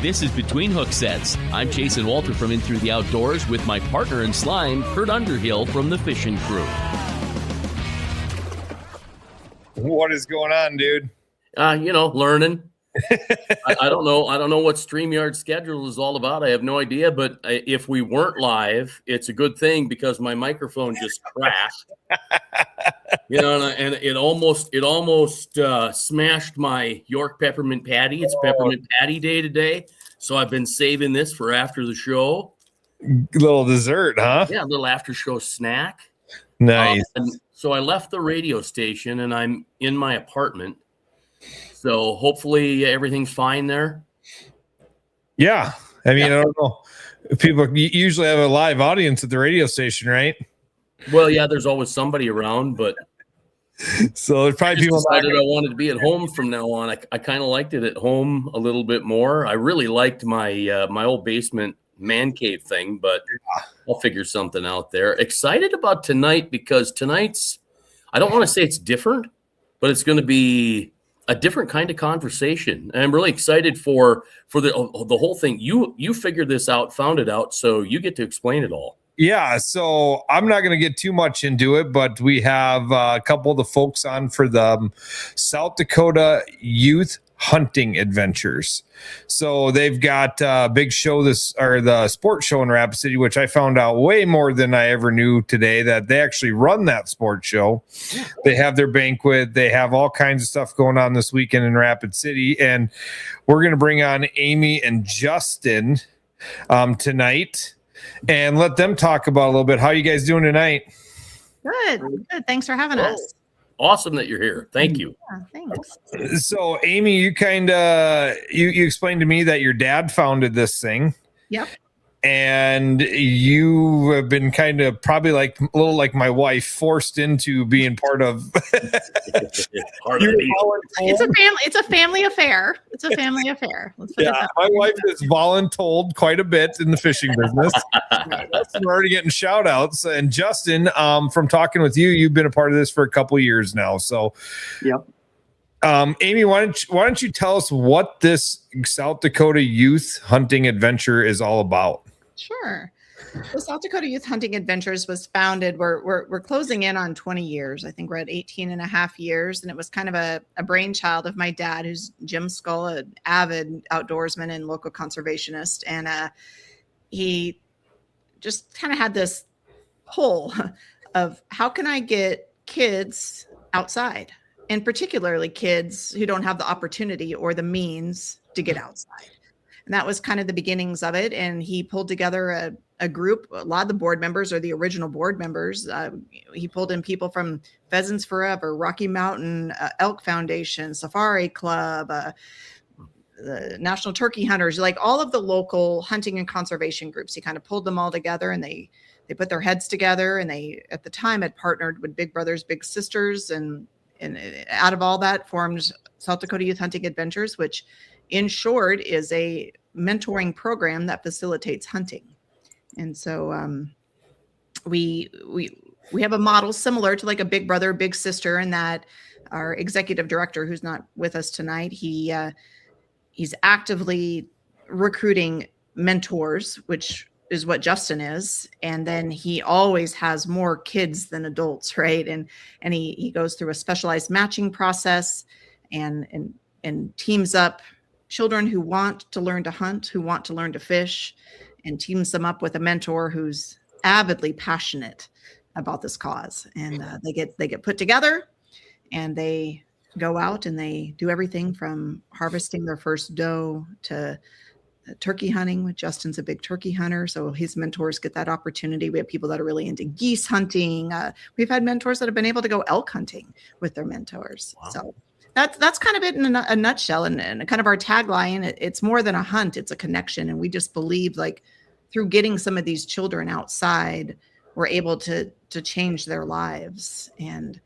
This is Between Hooksets. I'm Jason Walter from In Through the Outdoors with my partner in slime, Kurt Underhill from the fishing crew. What is going on, dude? Learning. I don't know. I don't know what StreamYard's schedule is all about. I have no idea. But if we weren't live, it's a good thing because my microphone just crashed. And it almost smashed my York peppermint patty. It's peppermint patty day today, so I've been saving this for after the show. Little dessert, huh? Yeah, a little after show snack. Nice. So I left the radio station and I'm in my apartment. So hopefully everything's fine there. Yeah. I mean, I don't know. People usually have a live audience at the radio station, right? Well, yeah, there's always somebody around, but so there's probably people decided I wanted to be at home from now on. I kind of liked it at home a little bit more. I really liked my my old basement man cave thing, but I'll figure something out there. Excited about tonight because tonight's, I don't want to say it's different, but it's going to be a different kind of conversation. And I'm really excited for the whole thing. You figured this out, found it out, so you get to explain it all. Yeah, so I'm not going to get too much into it, but we have a couple of the folks on for the South Dakota Youth Hunting Adventures. So they've got a big show the sports show in Rapid City, which I found out way more than I ever knew today, that they actually run that sports show. They have their banquet. They have all kinds of stuff going on this weekend in Rapid City. And we're going to bring on Amy and Justin tonight and let them talk about a little bit. How are you guys doing tonight? Good. Thanks for having us. Awesome that you're here. Thank you. Yeah, thanks. So, Amy, you you explained to me that your dad founded this thing. Yep. And you have been kind of probably a little like my wife, forced into being part of. It's a family affair. It's a family affair. Let's put my wife is voluntold quite a bit in the fishing business. We're already getting shout outs. And Justin, from talking with you, you've been a part of this for a couple of years now. So, yep. Amy, why don't you tell us what this South Dakota Youth Hunting Adventure is all about? Sure. The South Dakota Youth Hunting Adventures was founded. We're closing in on 20 years. I think we're at 18 and a half years. And it was kind of a brainchild of my dad, who's Jim Skull, an avid outdoorsman and local conservationist. And he just kind of had this pull of how can I get kids outside, and particularly kids who don't have the opportunity or the means to get outside. And that was kind of the beginnings of it. And he pulled together a group. A lot of the board members are the original board members. He pulled in people from Pheasants Forever, Rocky Mountain Elk Foundation, Safari Club, the National Turkey Hunters, like all of the local hunting and conservation groups. He kind of pulled them all together, and they put their heads together. And they, at the time, had partnered with Big Brothers Big Sisters, and out of all that formed South Dakota Youth Hunting Adventures, which in short is a mentoring program that facilitates hunting. And so we have a model similar to like a big brother, big sister, in that our executive director, who's not with us tonight, he's actively recruiting mentors, which is what Justin is. And then he always has more kids than adults, right? And he goes through a specialized matching process and teams up children who want to learn to hunt, who want to learn to fish, and teams them up with a mentor who's avidly passionate about this cause. And they get put together, and they go out and they do everything from harvesting their first doe to turkey hunting. Justin's a big turkey hunter, so his mentors get that opportunity. We have people that are really into geese hunting. We've had mentors that have been able to go elk hunting with their mentors. Wow. So that's kind of it in a nutshell, and kind of our tagline. It's more than a hunt; it's a connection, and we just believe, like, through getting some of these children outside, we're able to change their lives and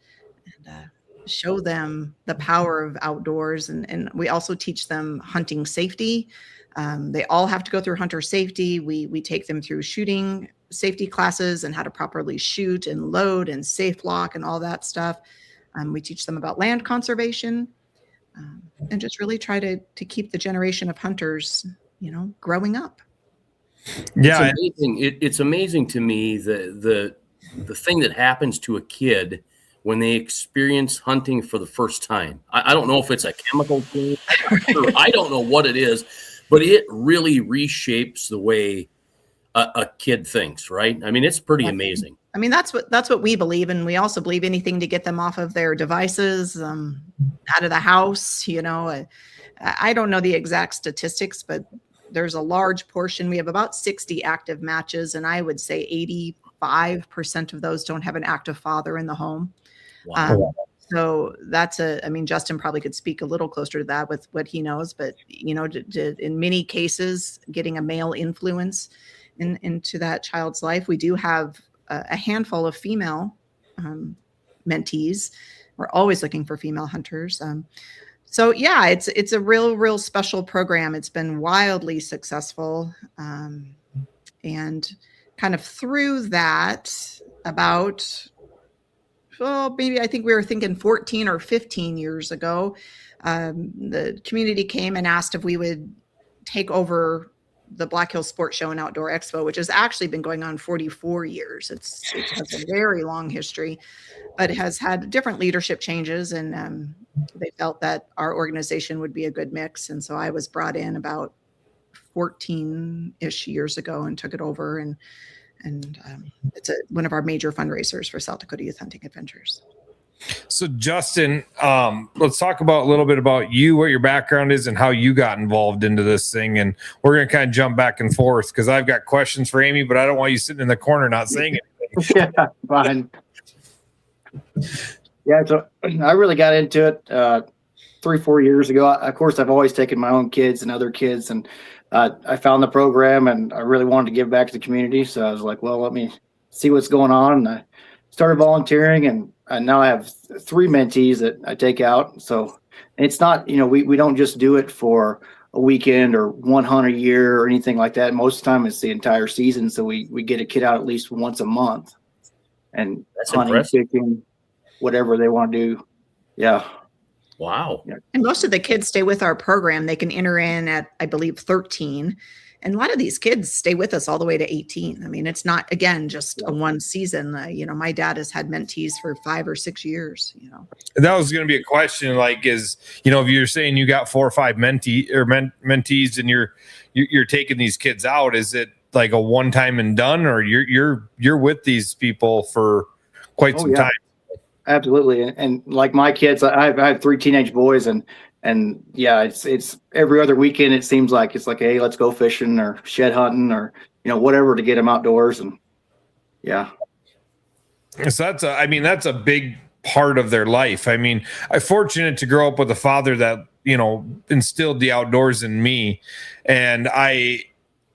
show them the power of outdoors. And we also teach them hunting safety. They all have to go through hunter safety. We take them through shooting safety classes and how to properly shoot and load and safe lock and all that stuff. We teach them about land conservation, and just really try to keep the generation of hunters, growing up. Yeah, it's amazing. It's amazing to me the thing that happens to a kid when they experience hunting for the first time. I don't know if it's a chemical thing. I don't know what it is, but it really reshapes the way a kid thinks, right? I mean, it's pretty amazing. I mean, that's what we believe. And we also believe anything to get them off of their devices, out of the house, I don't know the exact statistics, but there's a large portion. We have about 60 active matches, and I would say 85% of those don't have an active father in the home. Wow. So that's Justin probably could speak a little closer to that with what he knows, but in many cases, getting a male influence into that child's life. We do have a handful of female mentees. We're always looking for female hunters. So yeah, it's a real special program. It's been wildly successful. And kind of through that, maybe I think we were thinking 14 or 15 years ago, the community came and asked if we would take over the Black Hills Sports Show and Outdoor Expo, which has actually been going on 44 years. It has a very long history, but it has had different leadership changes, and they felt that our organization would be a good mix. And so I was brought in about 14-ish years ago and took it over, and it's one of our major fundraisers for South Dakota Youth Hunting Adventures. So Justin, let's talk about a little bit about you, what your background is, and how you got involved into this thing. And we're going to kind of jump back and forth because I've got questions for Amy, but I don't want you sitting in the corner not saying anything. Yeah, fine. Yeah, so I really got into it 3-4 years ago. Of course, I've always taken my own kids and other kids, and I found the program, and I really wanted to give back to the community. So I was like, well, let me see what's going on. And I started volunteering, and now I have 3 mentees that I take out. So it's not, we don't just do it for a weekend or one hunt a year or anything like that. Most of the time it's the entire season. So we get a kid out at least once a month, and That's hunting, impressive. fishing, whatever they want to do. Yeah. Wow. And most of the kids stay with our program. They can enter in at, I believe, 13. And a lot of these kids stay with us all the way to 18. I mean, it's not, again, just a one season. My dad has had mentees for 5 or 6 years, That was going to be a question, if you're saying you got 4 or 5 mentees and you're taking these kids out, is it like a one time and done, or you're with these people for quite some time? Absolutely. And like my kids, I have 3 teenage boys, and yeah, it's every other weekend. It seems like it's like, hey, let's go fishing or shed hunting or, whatever to get them outdoors. And yeah. So that's a big part of their life. I mean, I'm fortunate to grow up with a father that, instilled the outdoors in me. And I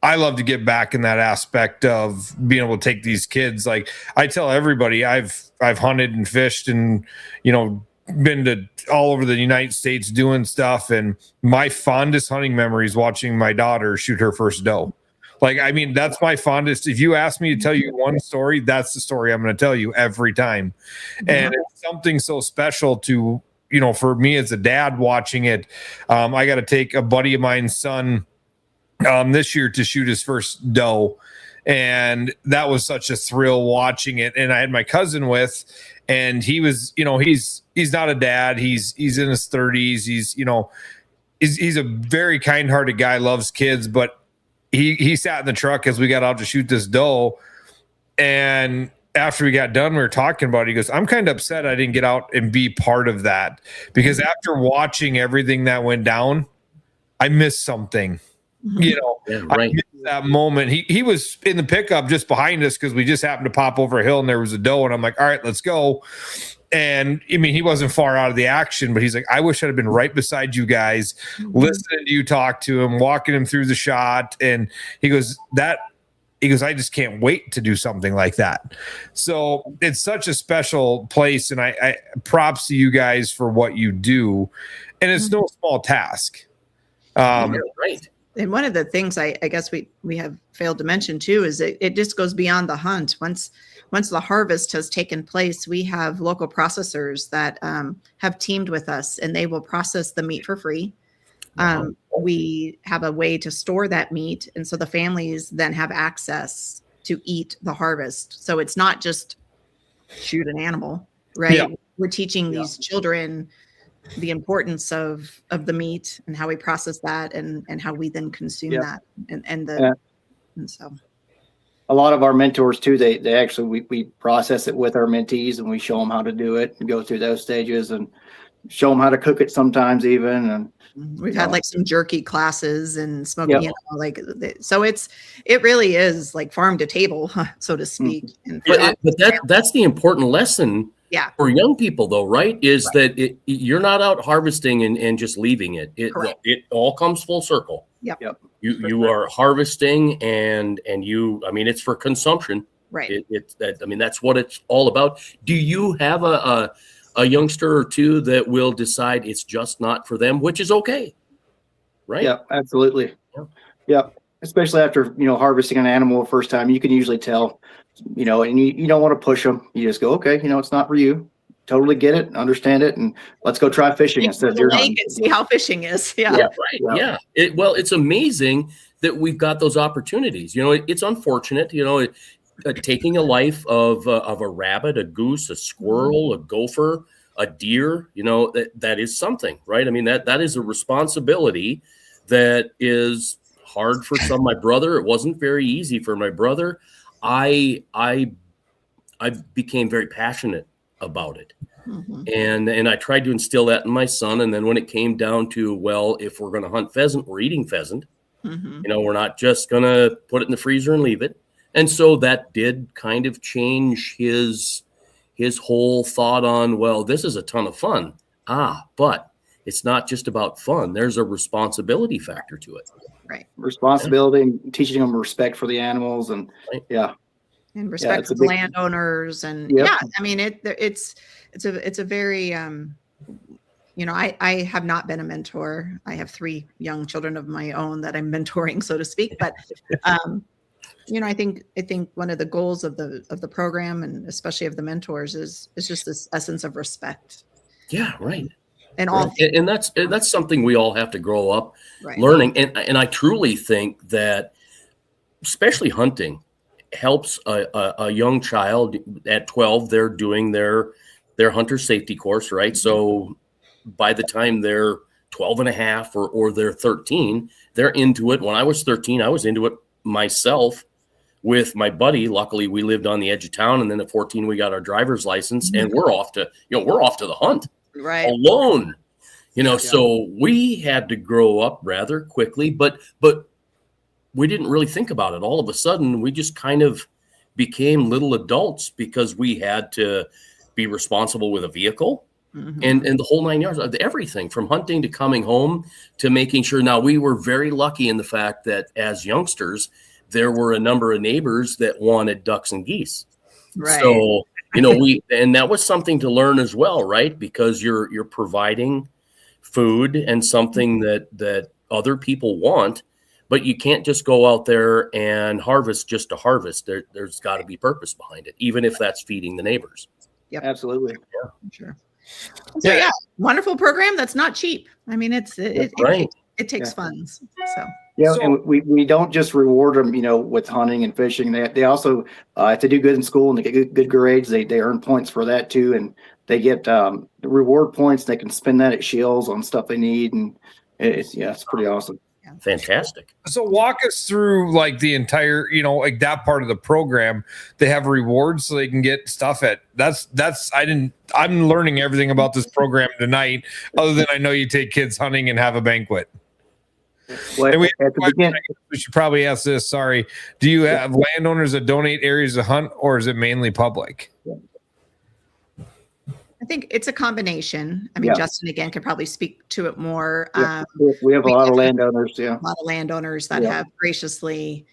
love to get back in that aspect of being able to take these kids. Like I tell everybody, I've hunted and fished and, been to all over the United States doing stuff. And my fondest hunting memory is watching my daughter shoot her first doe. That's my fondest. If you ask me to tell you one story, that's the story I'm going to tell you every time. And it's something so special to, for me as a dad watching it. I got to take a buddy of mine's son this year to shoot his first doe, and that was such a thrill watching it. And I had my cousin with, and he was, he's not a dad, he's in his 30s, he's a very kind-hearted guy, loves kids, but he sat in the truck as we got out to shoot this doe, and after we got done, we were talking about it. He goes, I'm kind of upset I didn't get out and be part of that, because after watching everything that went down, I missed something. Yeah, right. I missed that moment. He was in the pickup just behind us because we just happened to pop over a hill and there was a doe, and I'm like, all right, let's go. And I mean, he wasn't far out of the action, but he's like, I wish I'd have been right beside you guys, listening to you talk to him, walking him through the shot. And he goes, I just can't wait to do something like that. So it's such a special place, and I props to you guys for what you do. And it's no small task. Right. And one of the things I guess we have failed to mention too is it just goes beyond the hunt. Once the harvest has taken place, we have local processors that have teamed with us, and they will process the meat for free. We have a way to store that meat, and so the families then have access to eat the harvest. So it's not just shoot an animal, right? Yeah. We're teaching these children the importance of the meat and how we process that and how we then consume that and so a lot of our mentors too, they actually we process it with our mentees, and we show them how to do it and go through those stages and show them how to cook it sometimes even. And we've had like some jerky classes and smoking, so it really is like farm to table, so to speak. And but that's the important lesson. Yeah. For young people, though, right, is that you're not out harvesting and just leaving it. It all comes full circle. Yep. You are harvesting and you, I mean, it's for consumption. Right. That's what it's all about. Do you have a youngster or two that will decide it's just not for them, which is okay, right? Yeah, absolutely. Yeah. Especially after, harvesting an animal the first time, you can usually tell, and you don't want to push them. You just go, okay, it's not for you. Totally get it, understand it, and let's go try fishing instead of deer hunting. And see how fishing is. Yeah. Right. Yeah. It's amazing that we've got those opportunities. It's unfortunate, taking a life of a rabbit, a goose, a squirrel, a gopher, a deer, that is something, right? I mean, that is a responsibility that is hard for some. My brother, it wasn't very easy for my brother. I became very passionate about it. Mm-hmm. And I tried to instill that in my son. And then when it came down to, well, if we're going to hunt pheasant, we're eating pheasant. Mm-hmm. We're not just going to put it in the freezer and leave it. And so that did kind of change his whole thought on, well, this is a ton of fun. But it's not just about fun. There's a responsibility factor to it. Right. Responsibility and teaching them respect for the animals and and respect for the landowners. And I mean, it's a very, I have not been a mentor. I have 3 young children of my own that I'm mentoring, so to speak. But, I think one of the goals of the program, and especially of the mentors, is just this essence of respect. Yeah. Right. And all, and that's something we all have to grow up learning. And I truly think that, especially hunting, helps a young child at 12. They're doing their hunter safety course, right? So by the time they're 12 and a half or they're 13, they're into it. When I was 13, I was into it myself with my buddy. Luckily, we lived on the edge of town, and then at 14, we got our driver's license, and we're off to the hunt. Right. Alone, so we had to grow up rather quickly, but we didn't really think about it. All of a sudden, we just kind of became little adults because we had to be responsible with a vehicle and the whole 9 yards of everything from hunting to coming home to making sure. Now, we were very lucky in the fact that as youngsters, there were a number of neighbors that wanted ducks and geese. Right. So, and that was something to learn as well, right? Because you're providing food and something that other people want, but you can't just go out there and harvest just to harvest. There's got to be purpose behind it, even if that's feeding the neighbors. Yep, absolutely. Yeah, sure. So wonderful program. That's not cheap. I mean, it takes funds. So. Yeah, and we don't just reward them, with hunting and fishing. They also, if they do good in school and they get good grades, they earn points for that too, and they get the reward points. They can spend that at Shields on stuff they need, and it's pretty awesome. Fantastic. So walk us through like the entire, like that part of the program. They have rewards so they can get stuff I'm learning everything about this program tonight, other than I know you take kids hunting and have a banquet. Well, we should probably ask this. Sorry. Do you have landowners that donate areas to hunt, or is it mainly public? I think it's a combination. I mean, Justin again could probably speak to it more. We have a lot of landowners. Yeah, a lot of landowners that have graciously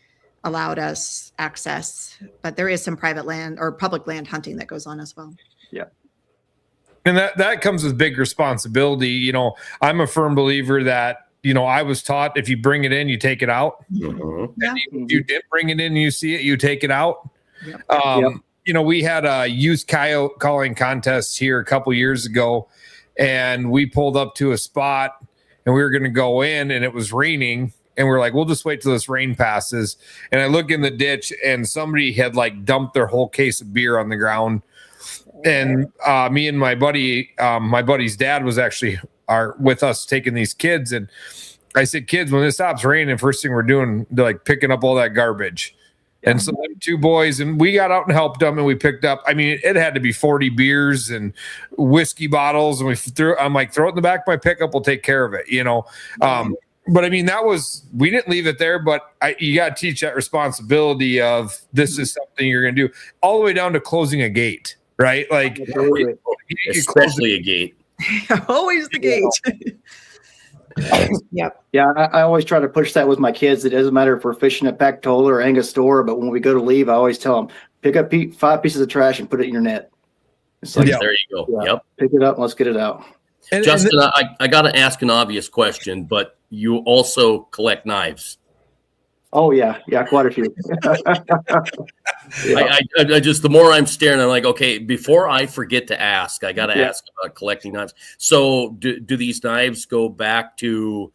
allowed us access, but there is some private land or public land hunting that goes on as well. Yeah. And that comes with big responsibility. I'm a firm believer that I was taught if you bring it in, you take it out. Mhm. Yeah. If you didn't bring it in, you see it, you take it out. Yep. We had a youth coyote calling contest here a couple years ago, and we pulled up to a spot and we were going to go in, and it was raining, and we're like, we'll just wait till this rain passes. And I look in the ditch, and somebody had like dumped their whole case of beer on the ground. And me and my buddy's dad was actually with us taking these kids, and I said, kids, when it stops raining, first thing we're doing, they're like picking up all that garbage. And so them two boys, and we got out and helped them, and we picked up, I mean, it had to be 40 beers and whiskey bottles, and I'm like, throw it in the back of my pickup, we'll take care of it, but I mean, we didn't leave it there, but you got to teach that responsibility of this is something you're going to do, all the way down to closing a gate, right? Like, Especially a gate. Always the gate. Yep. Yeah, I always try to push that with my kids. It doesn't matter if we're fishing at Pactola or Angostura, but when we go to leave, I always tell them, pick up 5 pieces of trash and put it in your net. It's like, There you go. Yeah, Yep. pick it up and let's get it out. Justin, I got to ask an obvious question, but you also collect knives. Oh, yeah, quite a few. I just, the more I'm staring, I'm like, okay, before I forget to ask, I got to ask about collecting knives. So do these knives go back to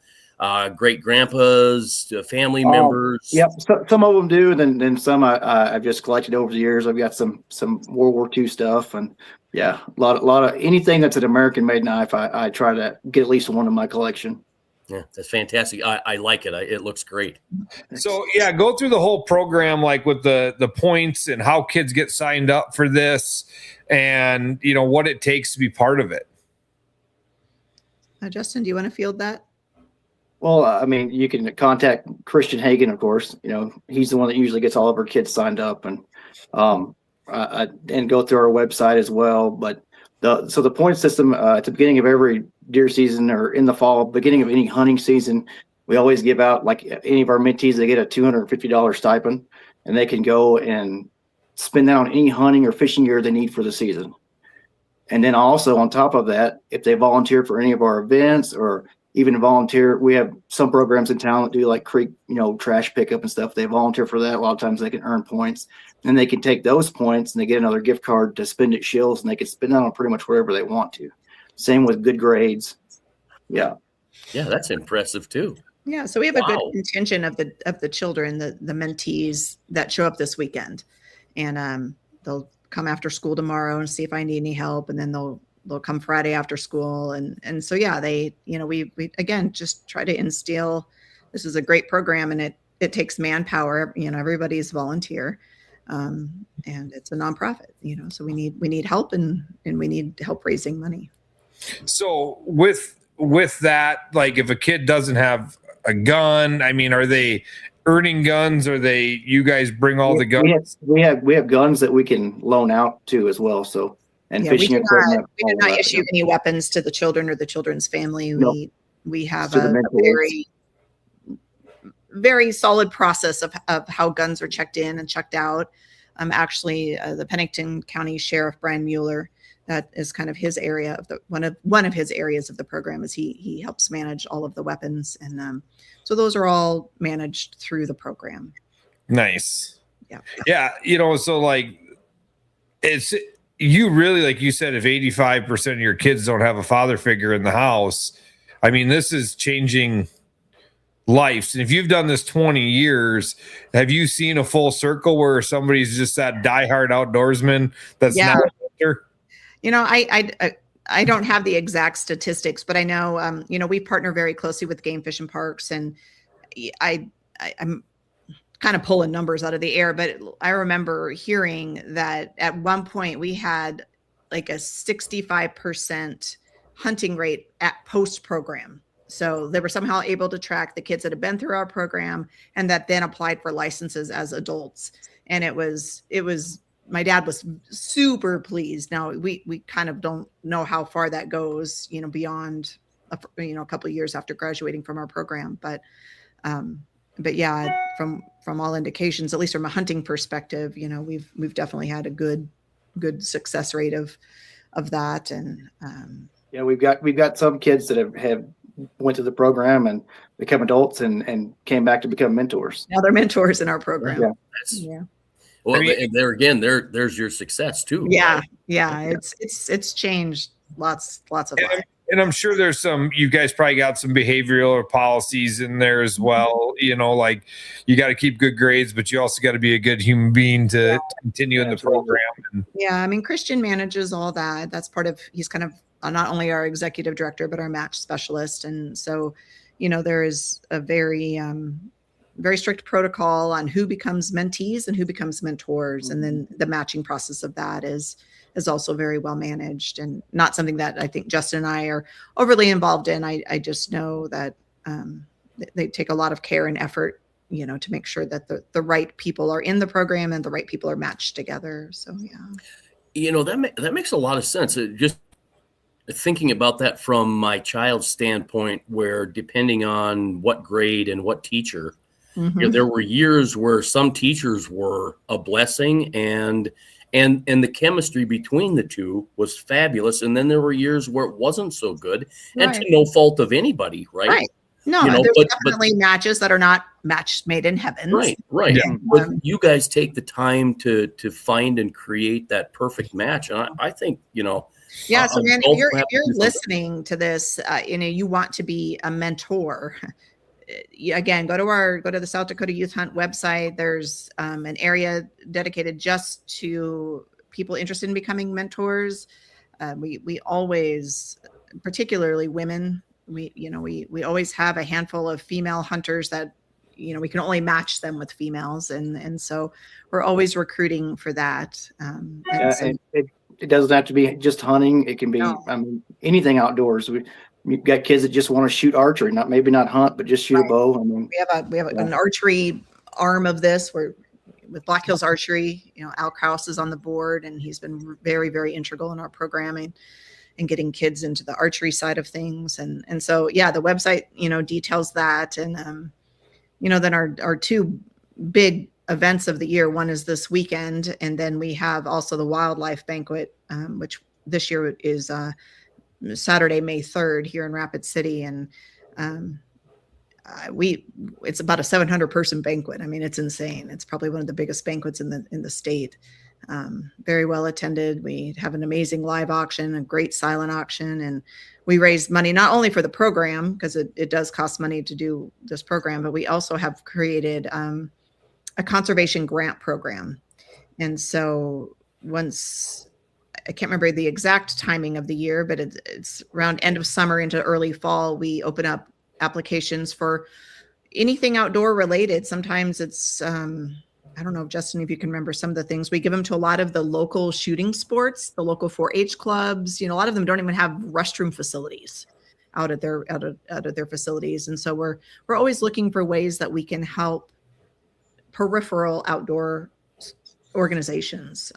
great grandpas, to family members? Yep, some of them do, and then some I've just collected over the years. I've got some World War II stuff, and a lot of anything that's an American-made knife. I try to get at least one in my collection. Yeah, that's fantastic. I like it. It looks great. So go through the whole program, like with the points and how kids get signed up for this, and what it takes to be part of it. Justin, do you want to field that? Well, I mean, you can contact Christian Hagen, of course. He's the one that usually gets all of our kids signed up, and go through our website as well. But the point system at the beginning of every deer season or in the fall, beginning of any hunting season, we always give out, like any of our mentees, they get a $250 stipend, and they can go and spend that on any hunting or fishing gear they need for the season. And then also on top of that, if they volunteer for any of our events or even volunteer, we have some programs in town that do like creek, trash pickup and stuff. They volunteer for that. A lot of times they can earn points, and they can take those points and they get another gift card to spend at Shills, and they can spend that on pretty much whatever they want to. Same with good grades. Yeah, that's impressive too. Yeah, so we have a good contingent of the children, the mentees that show up this weekend, and they'll come after school tomorrow and see if I need any help, and then they'll come Friday after school, and so they we again just try to instill, this is a great program, and it takes manpower. Everybody's volunteer, and it's a nonprofit. So we need help, and we need help raising money. So with that, like if a kid doesn't have a gun, I mean, are they earning guns? Or you guys bring all the guns? We have guns that we can loan out to as well. So, and fishing equipment. We do not issue any weapons to the children or the children's family. Nope. We have a very, very solid process of how guns are checked in and checked out. Actually, the Pennington County Sheriff Brian Mueller, that is kind of his area of one of his areas of the program, is he helps manage all of the weapons, and so those are all managed through the program. Nice. Yeah. So like you really, like you said, if 85% of your kids don't have a father figure in the house, I mean, this is changing lives. And if you've done this 20 years, have you seen a full circle where somebody's just that diehard outdoorsman that's not a hunter? I don't have the exact statistics, but I know, we partner very closely with Game Fish and Parks, and I'm kind of pulling numbers out of the air, but I remember hearing that at one point we had like a 65% hunting rate at post program. So they were somehow able to track the kids that had been through our program and that then applied for licenses as adults. And it was, my dad was super pleased. Now we kind of don't know how far that goes, beyond a couple of years after graduating from our program. But yeah, from all indications, at least from a hunting perspective, we've definitely had a good success rate of that. And we've got some kids that have went to the program and become adults and came back to become mentors. Now they're mentors in our program. Yeah. Yeah. Well, there again, there's your success too. Yeah. Right? Yeah. It's changed lots of lives. And I'm sure there's you guys probably got some behavioral or policies in there as well. Like you got to keep good grades, but you also got to be a good human being to continue in the program. Yeah. I mean, Christian manages all that. That's part of, he's kind of not only our executive director, but our match specialist. And so, there is a very, very strict protocol on who becomes mentees and who becomes mentors. And then the matching process of that is also very well managed, and not something that I think Justin and I are overly involved in. I just know that they take a lot of care and effort, to make sure that the right people are in the program and the right people are matched together. So, yeah. That makes a lot of sense. Just thinking about that from my child's standpoint, where depending on what grade and what teacher, there were years where some teachers were a blessing and the chemistry between the two was fabulous. And then there were years where it wasn't so good, and to no fault of anybody, right? Right. No, there's definitely matches that are not match made in heaven. Right. Yeah. But you guys take the time to find and create that perfect match. And I think, Yeah. So, man, if you're listening to this, you want to be a mentor. Again, go to the South Dakota Youth Hunt website. There's an area dedicated just to people interested in becoming mentors. We always, particularly women, we always have a handful of female hunters that, we can only match them with females. And so we're always recruiting for that. And it doesn't have to be just hunting. It can be, anything outdoors. We've got kids that just want to shoot archery, maybe not hunt, but just shoot a bow. We have an archery arm of this with Black Hills Archery. Al Kraus is on the board, and he's been very, very integral in our programming and getting kids into the archery side of things. And so, the website, details that. And, then our two big events of the year, one is this weekend. And then we have also the wildlife banquet, which this year is, Saturday, May 3rd here in Rapid City. And it's about a 700 person banquet. I mean, it's insane. It's probably one of the biggest banquets in the state. Very well attended. We have an amazing live auction, a great silent auction, and we raise money not only for the program, because it does cost money to do this program, but we also have created a conservation grant program. And so once, I can't remember the exact timing of the year, but it's around end of summer into early fall, we open up applications for anything outdoor related. Sometimes it's, I don't know, Justin, if you can remember some of the things. We give them to a lot of the local shooting sports, the local 4-H clubs. A lot of them don't even have restroom facilities out of their facilities. And so we're always looking for ways that we can help peripheral outdoor organizations.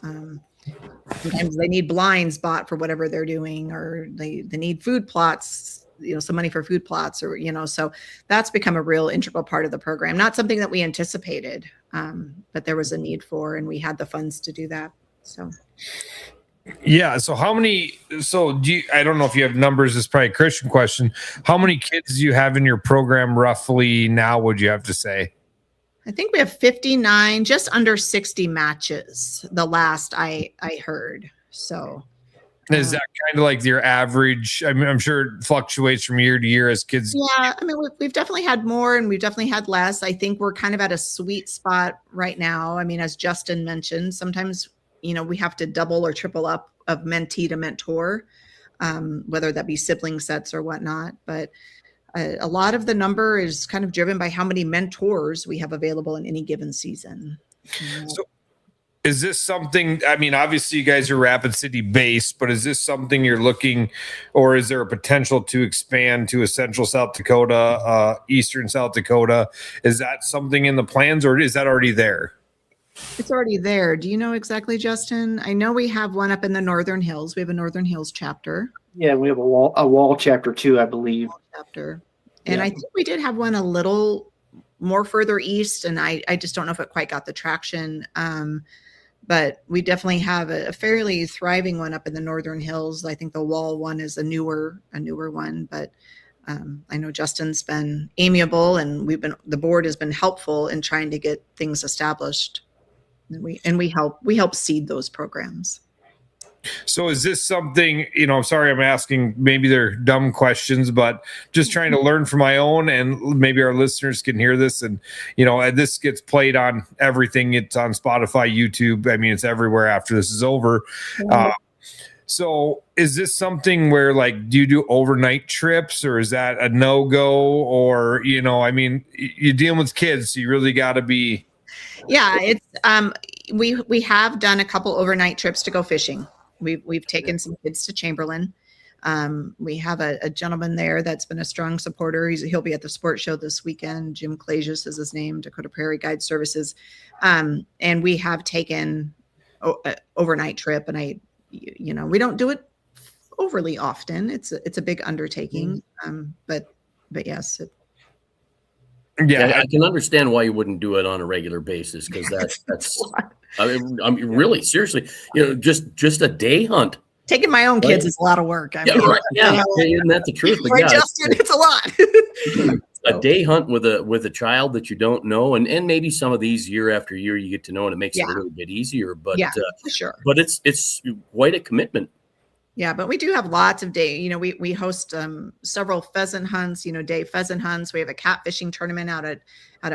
Sometimes they need blinds bought for whatever they're doing, or they need food plots, some money for food plots, or, so that's become a real integral part of the program. Not something that we anticipated, but there was a need for, and we had the funds to do that. So. Yeah. So I don't know if you have numbers. It's probably a Christian question. How many kids do you have in your program roughly now, would you have to say? I think we have 59, just under 60 matches, the last I heard. So is that kind of like your average? I mean, I'm sure it fluctuates from year to year as kids. Yeah, I mean, we've definitely had more and we've definitely had less. I think we're kind of at a sweet spot right now. I mean, as Justin mentioned, sometimes, we have to double or triple up of mentee to mentor, whether that be sibling sets or whatnot. But a lot of the number is kind of driven by how many mentors we have available in any given season. So is this something, I mean, obviously you guys are Rapid City based, but is this something you're looking, or is there a potential to expand to a central South Dakota, eastern South Dakota? Is that something in the plans, or is that already there? It's already there. Do you know exactly, Justin? I know we have one up in the Northern Hills. We have a Northern Hills chapter. Yeah, we have a wall chapter too, I believe. And I think we did have one a little more further east, and I just don't know if it quite got the traction. But we definitely have a fairly thriving one up in the Northern Hills. I think the wall one is a newer one, but I know Justin's been amiable, and the board has been helpful in trying to get things established. And we help seed those programs. So is this something, I'm sorry, I'm asking, maybe they're dumb questions, but just trying to learn from my own, and maybe our listeners can hear this. And, this gets played on everything. It's on Spotify, YouTube. I mean, it's everywhere after this is over. So is this something where, like, do you do overnight trips, or is that a no-go? Or, I mean, you're dealing with kids, so you really got to be. Yeah, it's we have done a couple overnight trips to go fishing. We've taken some kids to Chamberlain. We have a gentleman there that's been a strong supporter. He'll be at the sports show this weekend. Jim Clasius is his name, Dakota Prairie Guide Services. And we have taken an overnight trip, and we don't do it overly often. It's a big undertaking. But yes. Yeah, I can understand why you wouldn't do it on a regular basis, because that's I mean, really, seriously, just a day hunt. Taking my own kids is a lot of work. Right. Yeah, isn't that the truth? But right, Justin, it's a lot. A day hunt with a child that you don't know, and maybe some of these year after year you get to know, and it makes it a little bit easier. But for sure. But it's quite a commitment. Yeah, but we do have lots of day. We host several pheasant hunts. Day pheasant hunts. We have a cat fishing tournament out at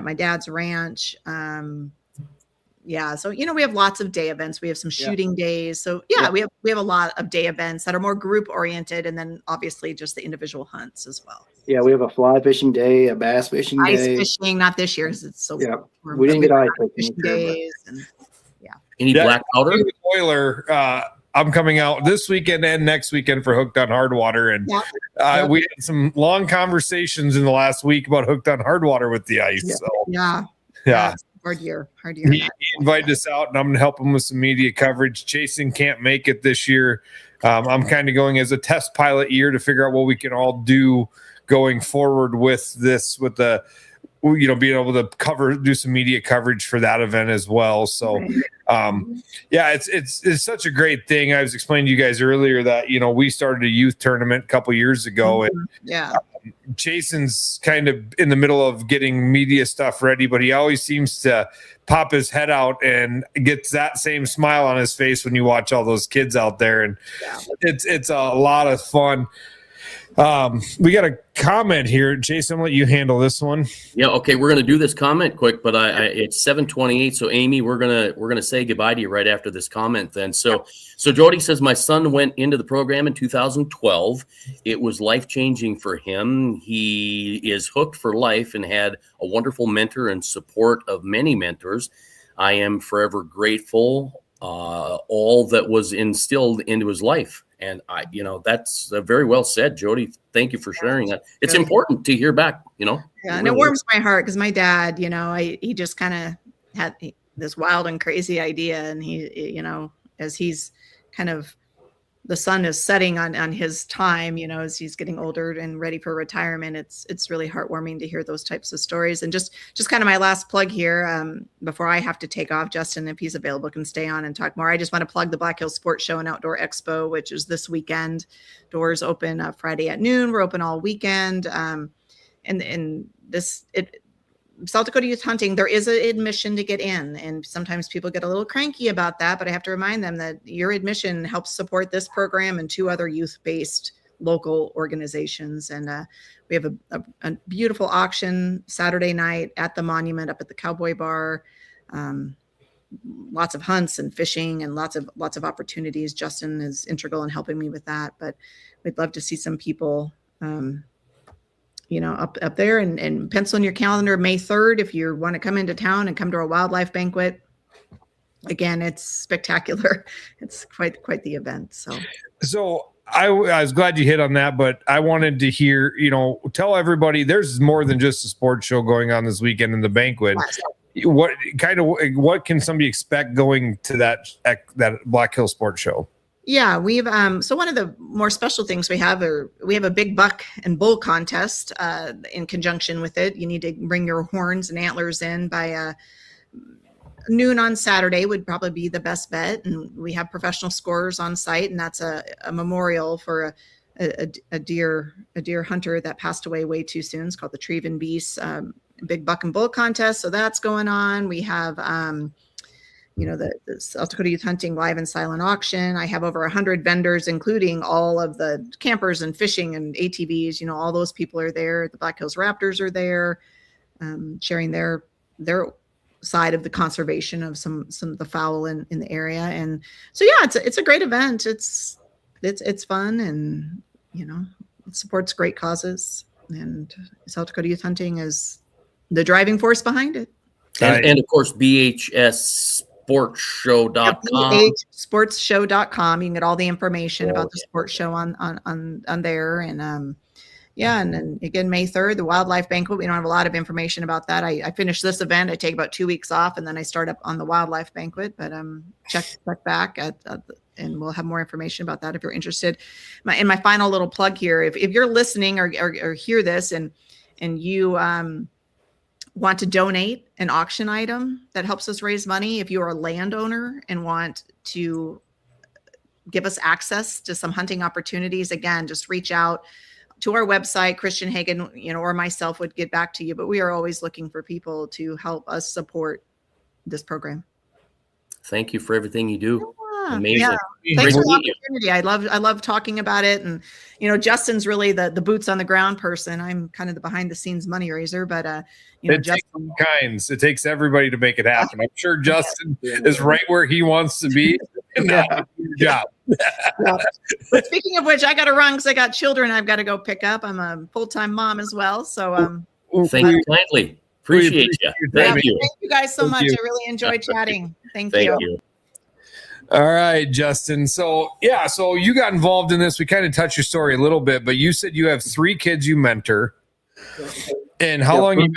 my dad's ranch. So we have lots of day events. We have some shooting days. So we have a lot of day events that are more group oriented, and then obviously just the individual hunts as well. Yeah, we have a fly fishing day, a bass fishing day. Ice fishing, not this year, because it's so warm. We didn't get ice fishing days. And, any black powder? Spoiler, I'm coming out this weekend and next weekend for Hooked on Hardwater, and we had some long conversations in the last week about Hooked on Hardwater with the ice. Yeah. So Yeah. Hard year. He invited us out, and I'm going to help him with some media coverage. Jason can't make it this year. I'm kind of going as a test pilot year to figure out what we can all do going forward with this, with the, being able to do some media coverage for that event as well. So, it's such a great thing. I was explaining to you guys earlier that, we started a youth tournament a couple years ago, and Jason's kind of in the middle of getting media stuff ready, but he always seems to pop his head out and gets that same smile on his face when you watch all those kids out there. And it's a lot of fun. We got a comment here. Jason, I'll let you handle this one. Yeah, okay, we're gonna do this comment quick, but it's 7:28. So Amy, we're gonna say goodbye to you right after this comment then. So Jody says, my son went into the program in 2012. It was life-changing for him. He is hooked for life and had a wonderful mentor and support of many mentors. I am forever grateful all that was instilled into his life. And that's very well said, Jody. Thank you for sharing that. It's important to hear back, Yeah, and it warms my heart, because my dad, he just kind of had this wild and crazy idea, and he, as he's kind of, the sun is setting on his time, as he's getting older and ready for retirement. It's really heartwarming to hear those types of stories. And just kind of my last plug here, before I have to take off, Justin, if he's available, can stay on and talk more. I just want to plug the Black Hills Sports Show and Outdoor Expo, which is this weekend. Doors open Friday at noon. We're open all weekend. South Dakota Youth Hunting, there is an admission to get in, and sometimes people get a little cranky about that, but I have to remind them that your admission helps support this program and 2 other youth-based local organizations. And we have a beautiful auction Saturday night at the monument up at the Cowboy Bar. Lots of hunts and fishing and lots of opportunities. Justin is integral in helping me with that, but we'd love to see some people up there, and pencil in your calendar May 3rd if you want to come into town and come to our wildlife banquet. Again, it's spectacular. It's quite the event. So I was glad you hit on that, but I wanted to hear, tell everybody there's more than just a sports show going on this weekend in the banquet. What can somebody expect going to that Black Hill Sports Show? Yeah, we've so one of the more special things we have a big buck and bull contest in conjunction with it. You need to bring your horns and antlers in by noon on Saturday would probably be the best bet. And we have professional scorers on site, and that's a memorial for a deer hunter that passed away way too soon. It's called the Treven Beast Big Buck and Bull Contest. So that's going on. We have the South Dakota Youth Hunting Live and Silent Auction. I have over 100 vendors, including all of the campers and fishing and ATVs. All those people are there. The Black Hills Raptors are there, sharing their side of the conservation of some of the fowl in the area. And so, yeah, it's a great event. It's fun, and it supports great causes. And South Dakota Youth Hunting is the driving force behind it. And of course, BHSSportsShow.com. BHSportsShow.com. You can get all the information about the sports show on there. And and then again, May 3rd, the wildlife banquet. We don't have a lot of information about that. I finish this event. I take about 2 weeks off, and then I start up on the wildlife banquet. But check back and we'll have more information about that if you're interested. My final little plug here: if you're listening or hear this and you want to donate an auction item that helps us raise money, if you're a landowner and want to give us access to some hunting opportunities, again, just reach out to our website. Christian Hagen, or myself would get back to you, but we are always looking for people to help us support this program. Thank you for everything you do. Yeah, amazing. Yeah. Thanks for the opportunity. I love talking about it. And, Justin's really the boots on the ground person. I'm kind of the behind the scenes money raiser, but, it takes all kinds. It takes everybody to make it happen. I'm sure Justin is right where he wants to be. And that's your job. But speaking of which, I got to run because I got children I've got to go pick up. I'm a full-time mom as well. So, thank you kindly. Appreciate you. Thank you. Thank you guys so much. I really enjoyed chatting. Thank you. All right, Justin. So you got involved in this. We kind of touched your story a little bit, but you said you have 3 kids you mentor. And how long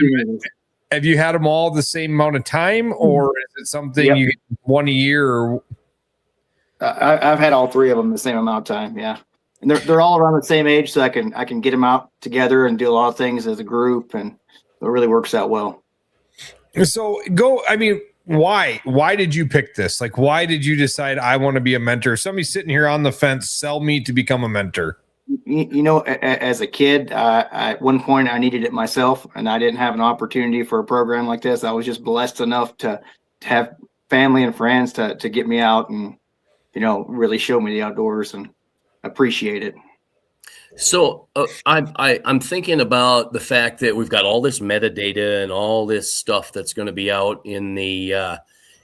have you had them all the same amount of time, or is it something you get one a year? Or I've had all 3 of them the same amount of time. Yeah. And they're all around the same age. So I can get them out together and do a lot of things as a group, and it really works out well. So why did you pick this? Like, why did you decide I want to be a mentor? Somebody's sitting here on the fence, sell me to become a mentor. As a kid, at one point I needed it myself, and I didn't have an opportunity for a program like this. I was just blessed enough to have family and friends to get me out and, really show me the outdoors, and appreciate it. So I'm thinking about the fact that we've got all this metadata and all this stuff that's going to be out in the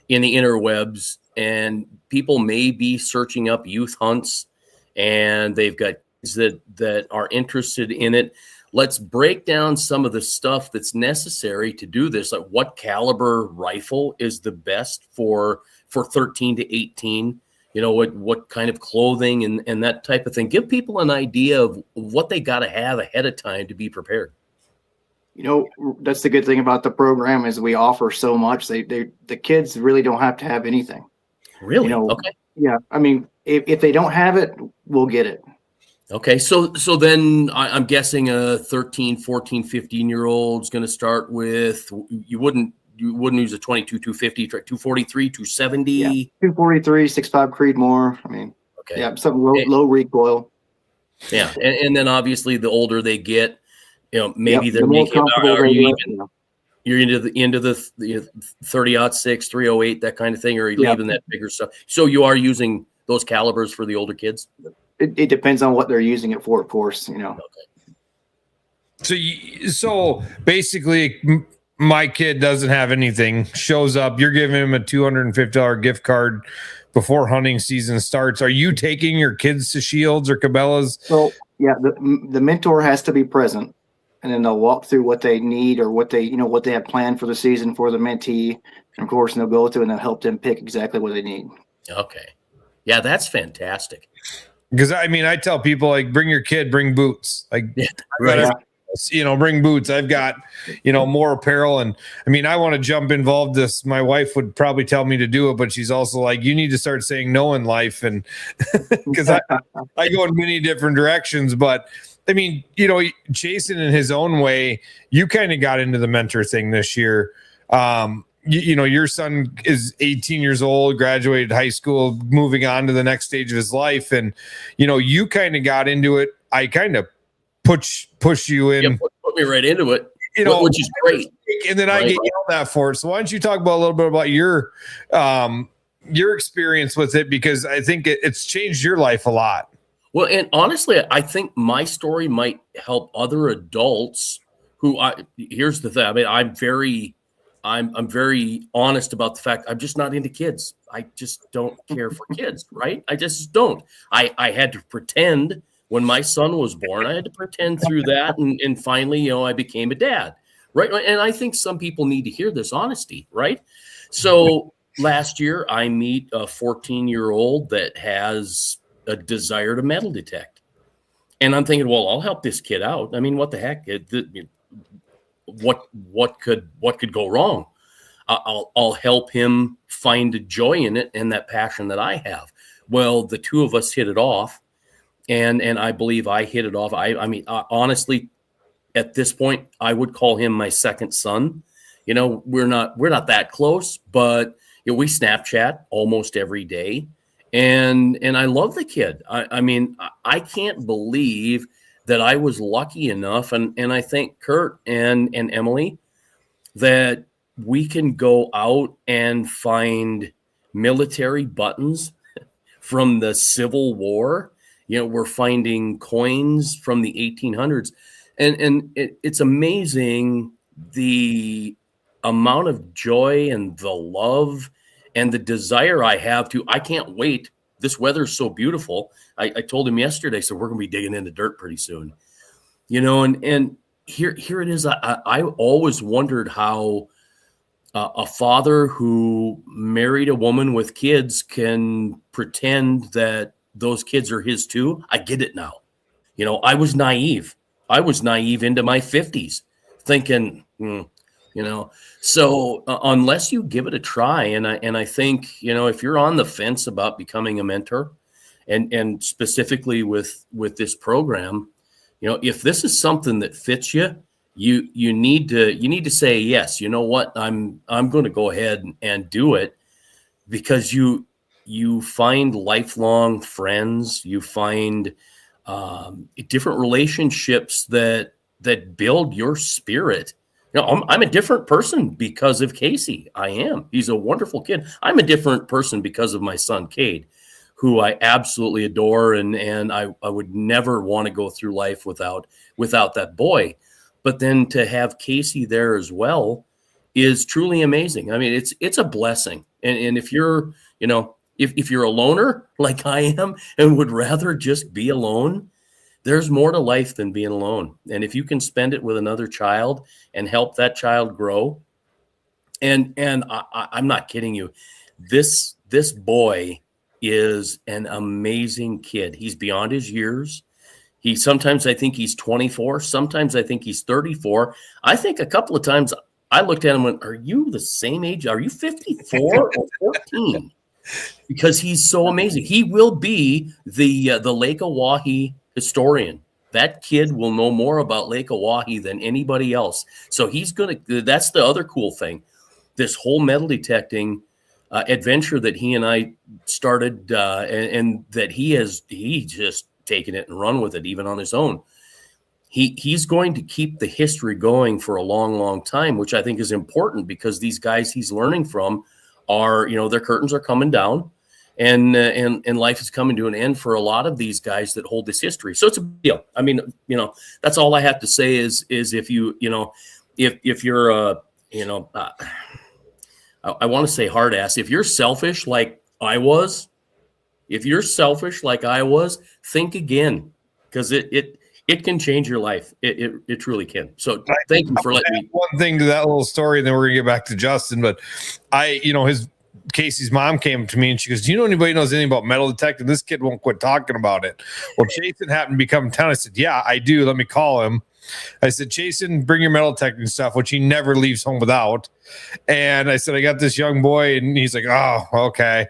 interwebs, and people may be searching up youth hunts, and they've got kids that are interested in it. Let's break down some of the stuff that's necessary to do this. Like, what caliber rifle is the best for 13 to 18? What kind of clothing and that type of thing. Give people an idea of what they got to have ahead of time to be prepared. That's the good thing about the program is we offer so much. The kids really don't have to have anything. Really? Okay. Yeah. I mean, if they don't have it, we'll get it. Okay. So then I'm guessing a 13, 14, 15-year-old is going to start with, you wouldn't use a 22, 250, 243, 270. Yeah, 243, 6.5 Creedmoor. I mean, okay. Yeah, something low recoil. Yeah. And then obviously the older they get, maybe they're making you're into the 30-06, 308, that kind of thing, or are you leaving that bigger stuff? So you are using those calibers for the older kids? It depends on what they're using it for, of course, Okay. So basically, my kid doesn't have anything, shows up, you're giving him a $250 gift card before hunting season starts. Are you taking your kids to Shields or Cabela's? So yeah, the mentor has to be present, and then they'll walk through what they need or what they have planned for the season for the mentee. And of course, they'll go through and they'll help them pick exactly what they need. Okay. Yeah, that's fantastic. Because I tell people, like, bring your kid, bring boots. Like, bring boots. I've got, more apparel. And I want to jump involved this. My wife would probably tell me to do it, but she's also like, you need to start saying no in life. And because I go in many different directions, but Jason in his own way, you kind of got into the mentor thing this year. Your son is 18 years old, graduated high school, moving on to the next stage of his life. And, you kind of got into it I kind of push you in. Yeah, put me right into it, which is great. And then I get yelled at for it. So why don't you talk about a little bit about your experience with it? Because I think it's changed your life a lot. Well, and honestly, I think my story might help other adults who here's the thing. I mean, I'm very honest about the fact I'm just not into kids. I just don't care for kids, right? I just don't. I had to pretend when my son was born. I had to pretend through that, and finally, I became a dad, right? And I think some people need to hear this honesty, right? So last year, I meet a 14-year-old that has a desire to metal detect, and I'm thinking, well, I'll help this kid out. I mean, what the heck? What could go wrong? I'll help him find a joy in it and that passion that I have. Well, the two of us hit it off, and I believe I hit it off. I mean, honestly, at this point, I would call him my second son. We're not that close, but we Snapchat almost every day, and I love the kid. I mean, I can't believe that I was lucky enough, and I thank Kurt and Emily that we can go out and find military buttons from the Civil War. We're finding coins from the 1800s, and it's amazing the amount of joy and the love and the desire I have to. I can't wait. This weather's so beautiful. I told him yesterday, so we're going to be digging into dirt pretty soon, and here it is. I always wondered how a father who married a woman with kids can pretend that those kids are his too. I get it now. I was naive. Into my 50s thinking, so unless you give it a try, and I think, if you're on the fence about becoming a mentor, and specifically with this program, if this is something that fits you, you need to say yes. You know what? I'm going to go ahead and do it, because you find lifelong friends, you find different relationships that build your spirit. I'm a different person because of Casey. I am. He's a wonderful kid. I'm a different person because of my son, Cade, who I absolutely adore. And I would never want to go through life without that boy. But then to have Casey there as well is truly amazing. I mean, it's a blessing. And if you're, if you're a loner like I am and would rather just be alone, there's more to life than being alone. And if you can spend it with another child and help that child grow, and I'm not kidding you, this boy is an amazing kid. He's beyond his years. Sometimes I think he's 24. Sometimes I think he's 34. I think a couple of times I looked at him and went, are you the same age? Are you 54 or 14? Because he's so amazing. He will be the Lake Oahe historian. That kid will know more about Lake Oahe than anybody else. So that's the other cool thing. This whole metal detecting adventure that he and I started, and that he just taken it and run with it, even on his own. He's going to keep the history going for a long, long time, which I think is important, because these guys he's learning from are, their curtains are coming down, and life is coming to an end for a lot of these guys that hold this history. So it's a big deal. I mean, that's all I have to say is if you, if you're I want to say hard ass, if you're selfish like I was, think again, because it can change your life. It truly can. So thank you for letting me. One thing to that little story, and then we're gonna get back to Justin. But Casey's mom came to me and she goes, "Do you know anybody who knows anything about metal detecting? This kid won't quit talking about it." Well, Jason happened to become in town. I said, "Yeah, I do. Let me call him." I said, "Jason, bring your metal detecting stuff," which he never leaves home without. And I said, "I got this young boy," and he's like, "Oh, okay."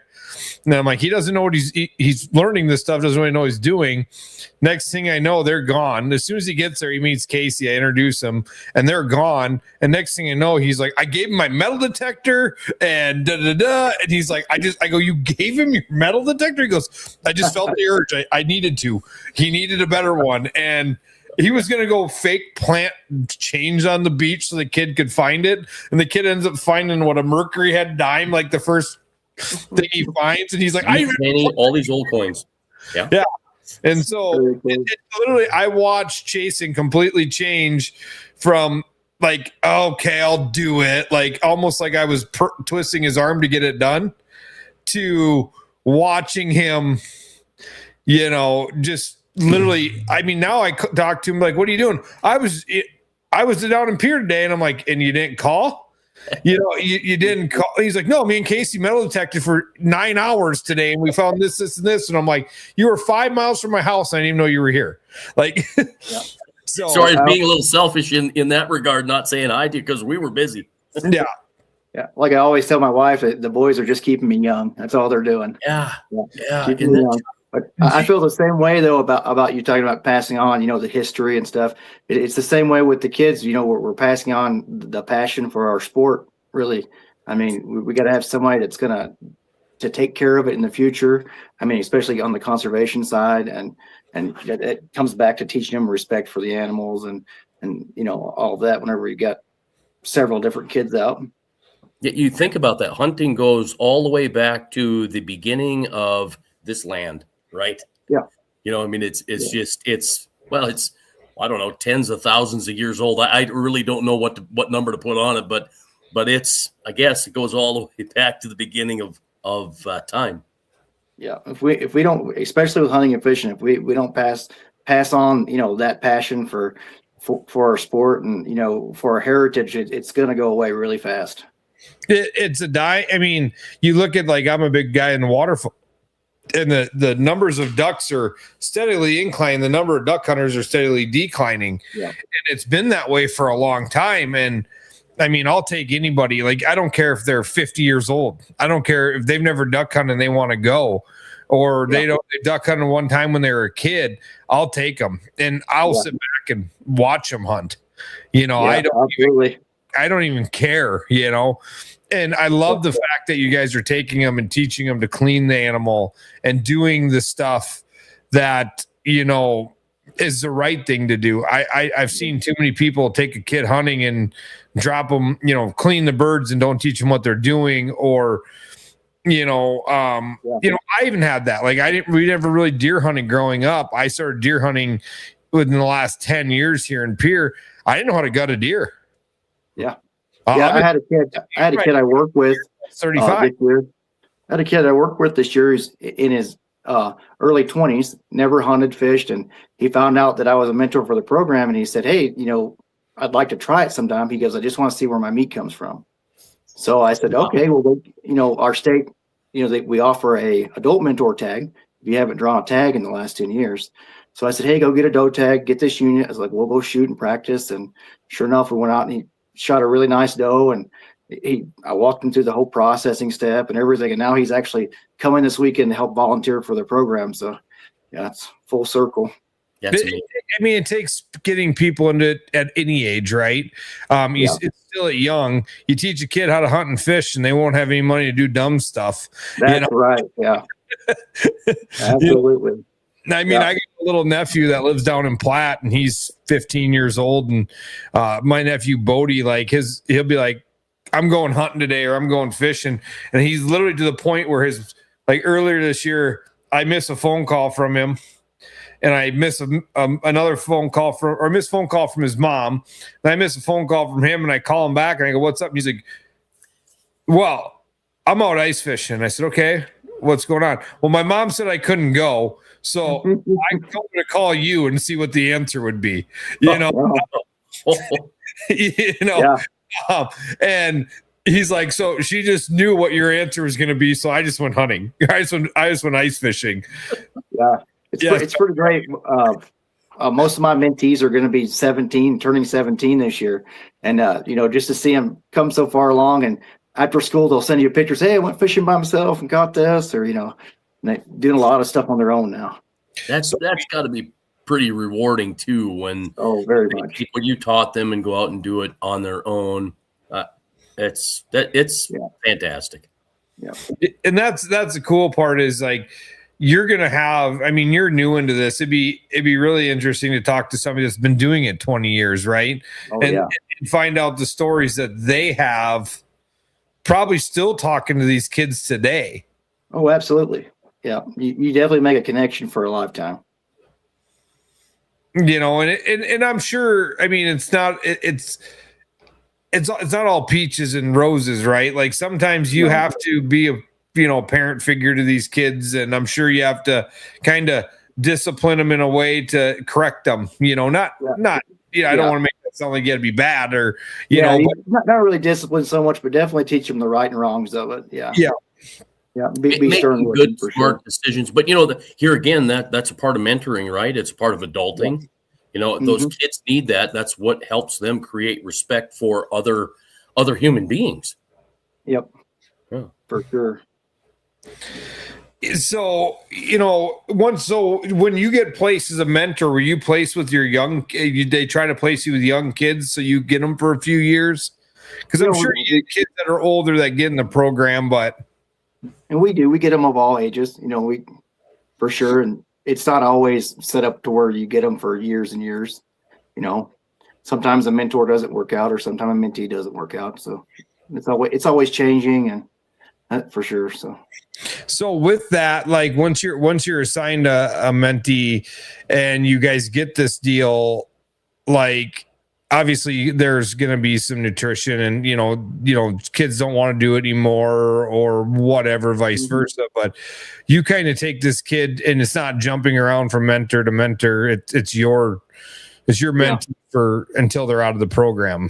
And I'm like, he doesn't know what he's learning this stuff, doesn't really know what he's doing. Next thing I know, they're gone. As soon as he gets there, he meets Casey. I introduce him, and they're gone. And next thing I know, he's like, I gave him my metal detector, and and he's like, I go, you gave him your metal detector? He goes, I just felt the urge. I needed to. He needed a better one, and he was going to go fake plant change on the beach so the kid could find it. And the kid ends up finding what, a Mercury head dime, like the first thing he finds. And he's like, all these old coins. Yeah. Yeah. And so literally I watched Chasen completely change from like, okay, I'll do it. Like almost like I was twisting his arm to get it done, to watching him, just literally, I mean, now I talk to him like, what are you doing? I was down in Pier today, and I'm like, and you didn't call? You didn't call. He's like, no, me and Casey metal detected for 9 hours today, and we found this, and this. And I'm like, you were 5 miles from my house. And I didn't even know you were here. Like, yeah. So sorry, being a little selfish in that regard, not saying I did because we were busy. Yeah. Yeah. Like I always tell my wife that the boys are just keeping me young. That's all they're doing. Yeah. Keeping me young. But I feel the same way though about you talking about passing on, the history and stuff. It's the same way with the kids. We're passing on the passion for our sport. Really, I mean, we got to have somebody that's gonna take care of it in the future. I mean, especially on the conservation side, and it comes back to teaching them respect for the animals and all of that. Whenever you got several different kids out. You think about that. Hunting goes all the way back to the beginning of this land. Right. Yeah. I mean, it's I don't know, tens of thousands of years old. I really don't know what number to put on it, but I guess it goes all the way back to the beginning of time. Yeah. If we don't, especially with hunting and fishing, if we don't pass on, that passion for our sport and, for our heritage, it's going to go away really fast. It's a die. I mean, you look at, like, I'm a big guy in the waterfall. And the numbers of ducks are steadily inclining. The number of duck hunters are steadily declining. Yeah. And it's been that way for a long time. And I mean, I'll take anybody. Like, I don't care if they're 50 years old. I don't care if they've never duck hunted and they want to go, or they duck hunted one time when they were a kid. I'll take them and I'll sit back and watch them hunt. I don't even care, And I love the fact that you guys are taking them and teaching them to clean the animal and doing the stuff that, is the right thing to do. I've seen too many people take a kid hunting and drop them, clean the birds and don't teach them what they're doing. Or, I even had that. Like, we never really deer hunted growing up. I started deer hunting within the last 10 years here in Pierre. I didn't know how to gut a deer. Yeah. I had a kid I worked with 35 this year. I had a kid I worked with this year. He's in his early 20s, never hunted, fished, and he found out that I was a mentor for the program, and he said, hey, I'd like to try it sometime. He goes, I just want to see where my meat comes from. So I said, okay, well, our state, we offer a adult mentor tag if you haven't drawn a tag in the last 10 years. So I said, hey, go get a doe tag, get this unit. I was like, we'll go shoot and practice. And sure enough, we went out and he shot a really nice doe, and I walked him through the whole processing step and everything. And now he's actually coming this weekend to help volunteer for the program. So yeah, it's full circle. I mean, it takes getting people into it at any age, right? It's still at young. You teach a kid how to hunt and fish, and they won't have any money to do dumb stuff. That's right. Yeah, absolutely. I mean, I got a little nephew that lives down in Platte, and he's 15 years old. And my nephew Bodie, like he'll be like, I'm going hunting today, or I'm going fishing. And he's literally to the point where earlier this year, I missed a phone call from him, and I miss another phone call from his mom. And I miss a phone call from him, and I call him back and I go, what's up? And he's like, well, I'm out ice fishing. I said, okay, what's going on? Well, my mom said I couldn't go. So I'm going to call you and see what the answer would be, and he's like, so she just knew what your answer was going to be. So I just went hunting. I just went ice fishing. Yeah. It's pretty great. Most of my mentees are going to be turning 17 this year. And, just to see them come so far along and after school, they'll send you pictures. Hey, I went fishing by myself and caught this, or they're doing a lot of stuff on their own now. That's got to be pretty rewarding too when very much when you taught them and go out and do it on their own. It's fantastic. Yeah, and that's the cool part is like you're gonna have. I mean, you're new into this. It'd be really interesting to talk to somebody that's been doing it 20 years, right? And find out the stories that they have. Probably still talking to these kids today. Oh, absolutely. Yeah, you definitely make a connection for a lifetime. And I'm sure. I mean, it's not all peaches and roses, right? Like sometimes you have to be a parent figure to these kids, and I'm sure you have to kind of discipline them in a way to correct them. I don't want to make that sound like you got to be bad or not really discipline so much, but definitely teach them the right and wrongs of it. Yeah. Be stern with good, smart decisions. But here again, that's a part of mentoring, right? It's part of adulting. Those kids need that. That's what helps them create respect for other human beings. Yep. Yeah. For sure. So, when you get placed as a mentor, were you placed with your they try to place you with young kids so you get them for a few years? Because I'm sure you get kids that are older that get in the program, and we get them of all ages, we for sure. And it's not always set up to where you get them for years and years. Sometimes a mentor doesn't work out, or sometimes a mentee doesn't work out. So it's always changing, and for sure. So with that, like once you're assigned a mentee and you guys get this deal, like obviously there's going to be some nutrition and, kids don't want to do it anymore or whatever, vice versa. But you kind of take this kid and it's not jumping around from mentor to mentor. It's your mentee for until they're out of the program.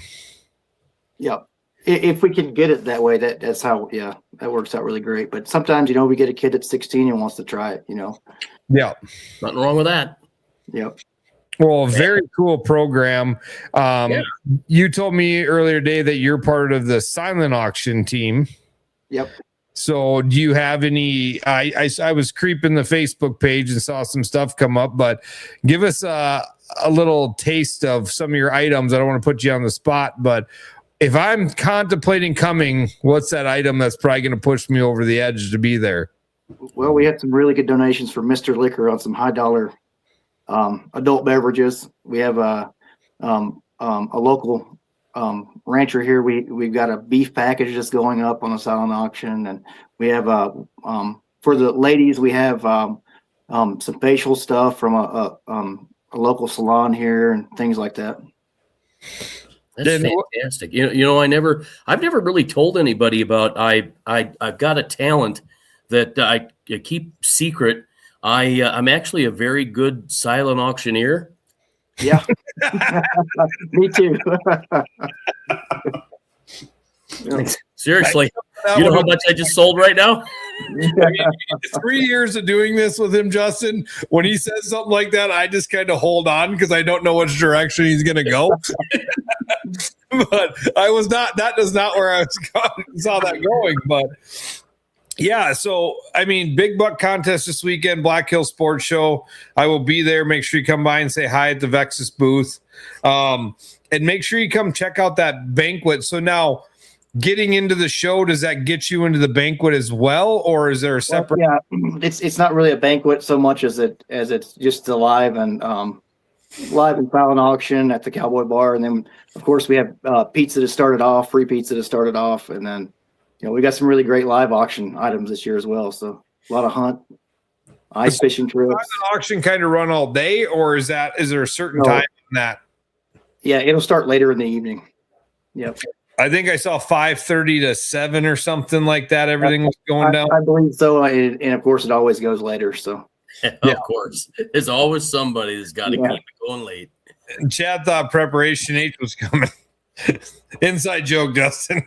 Yep. If we can get it that way, that's how, that works out really great. But sometimes, we get a kid that's 16 and wants to try it, Yeah. Nothing wrong with that. Yep. Well, very cool program. You told me earlier today that you're part of the silent auction team. Yep. So do you have any, I was creeping the Facebook page and saw some stuff come up, but give us a little taste of some of your items. I don't want to put you on the spot, but if I'm contemplating coming, what's that item that's probably going to push me over the edge to be there? Well, we had some really good donations for Mr. Liquor on some high dollar adult beverages. We have a local rancher here. We've got a beef package that's going up on a silent auction, and we have for the ladies we have some facial stuff from a local salon here and things like that. That's fantastic. I've never really told anybody about I've got a talent that I keep secret. I'm actually a very good silent auctioneer. Yeah. Me too. Seriously. You know how much I just sold right now? I mean, 3 years of doing this with him, Justin, when he says something like that, I just kind of hold on because I don't know which direction he's going to go. But that is not where I saw that going. But yeah, so I mean, big buck contest this weekend, Black Hill Sports Show. I will be there. Make sure you come by and say hi at the Vexus booth. And make sure you come check out that banquet. So now, getting into the show, does that get you into the banquet as well, or is there a separate? Well, yeah, it's not really a banquet so much as it's just a live and silent auction at the Cowboy Bar, and then of course we have pizza to start it off, free pizza to start it off, and then we got some really great live auction items this year as well. So a lot of ice fishing trips. Does the auction kind of run all day, or is there a certain time in that? Yeah, it'll start later in the evening. Yep. I think I saw 5:30 to 7 or something like that. Everything was going down. I believe so, and of course it always goes later. So, of course, there's always somebody that's got to keep it going late. And Chad thought Preparation H was coming. Inside joke, Justin.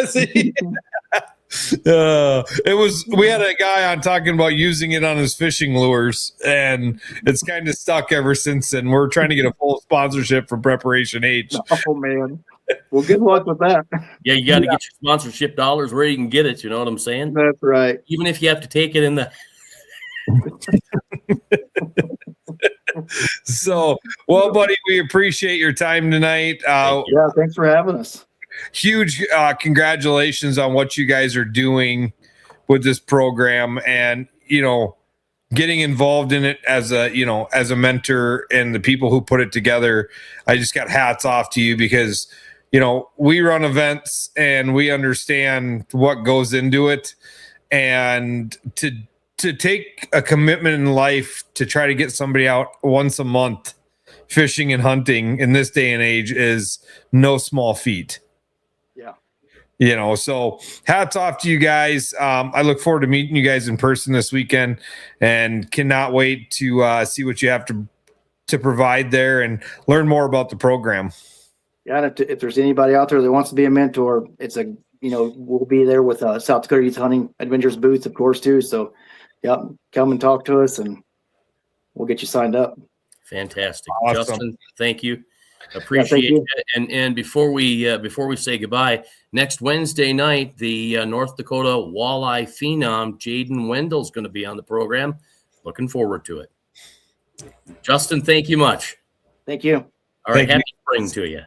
See? It was. We had a guy on talking about using it on his fishing lures, and it's kind of stuck ever since. And we're trying to get a full sponsorship for Preparation H. Oh man! Well, good luck with that. Yeah, you got to get your sponsorship dollars where you can get it. You know what I'm saying? That's right. Even if you have to take it in the. So, well, buddy, we appreciate your time tonight. Yeah, thanks for having us. Huge congratulations on what you guys are doing with this program, and getting involved in it as a mentor and the people who put it together. I just got hats off to you because we run events and we understand what goes into it, and to take a commitment in life to try to get somebody out once a month fishing and hunting in this day and age is no small feat. So hats off to you guys. I look forward to meeting you guys in person this weekend, and cannot wait to see what you have to provide there and learn more about the program. Yeah, and if there's anybody out there that wants to be a mentor, we'll be there with South Dakota Youth Hunting Adventures booth, of course, too. So, yep, come and talk to us, and we'll get you signed up. Fantastic, Awesome. Justin. Thank you. Appreciate it. And before we say goodbye, next Wednesday night, the North Dakota walleye phenom Jaden Wendell's going to be on the program. Looking forward to it. Justin, thank you much. Thank you. All right, happy spring to you.